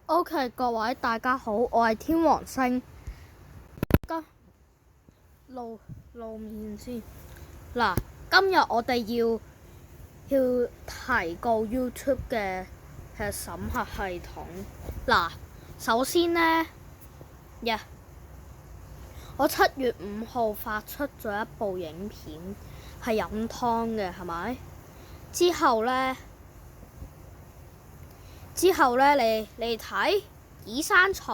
OK， 各位大家好，我係天王星。露面先。嗱，今日我哋要提告 YouTube 嘅審核系統。嗱，首先呢，我7月5號發出咗一部影片，係飲湯嘅，係咪？之後呢，你睇已刪除，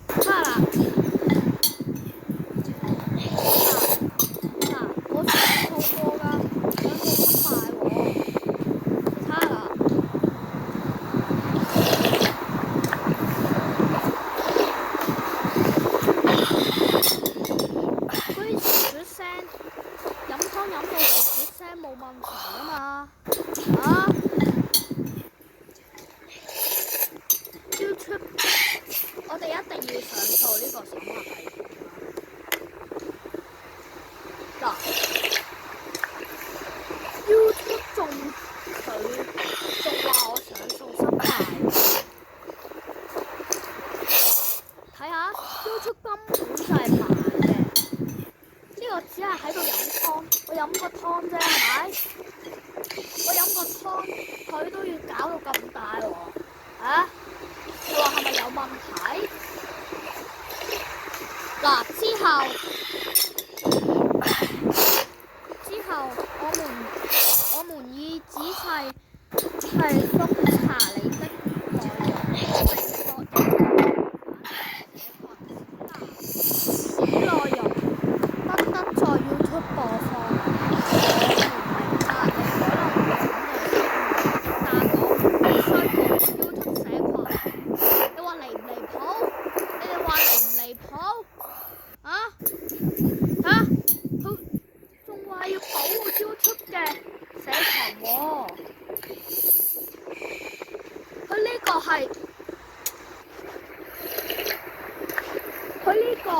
睇下啦。我上訴過㗎，上訴失敗喎。你睇下啦。嗰啲啜聲，飲湯飲到啜聲冇問題啊嘛。YouTube， 我哋一定要上訴呢個審核系統。嗱 ，YouTube 仲話我上訴失敗。睇下 YouTube 根本就係盲嘅，呢個只係喺度飲湯，我飲個湯啫，係咪？我飲個湯，佢都要搞到咁大喎，你話係咪有問題？嗱，之後我們以仔細覆查你的內容，並確認此內容不得在 YouTube 播放。我們明白你可能會咁嘅心態，但我們必須保護 YouTube 社群。你話離唔離譜？你哋話離唔離譜？仲話要保護 YouTube 嘅社群喎。佢呢個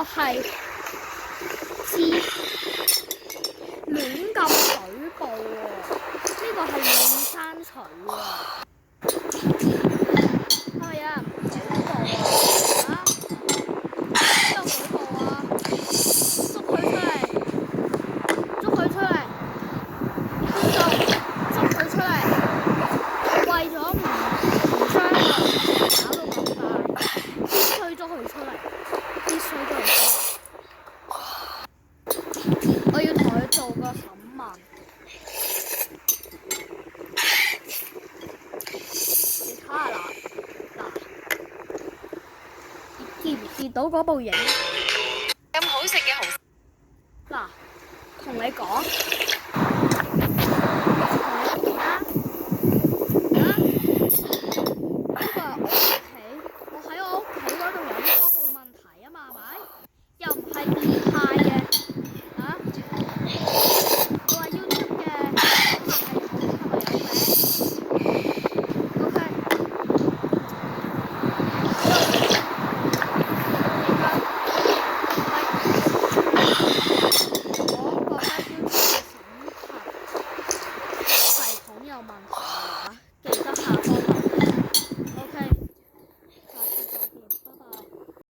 係亂咁舉報喎，呢個係亂刪除喎。係咪有人舉報啊？邊個舉報啊？捉佢出嚟！捉佢出嚟！為咗唔將個事情搞到咁大，必須捉佢出嚟！我要同佢做個審問。你睇下啦，你見唔見到嗰部影？咁好食嘅蠔。嗱，同你講。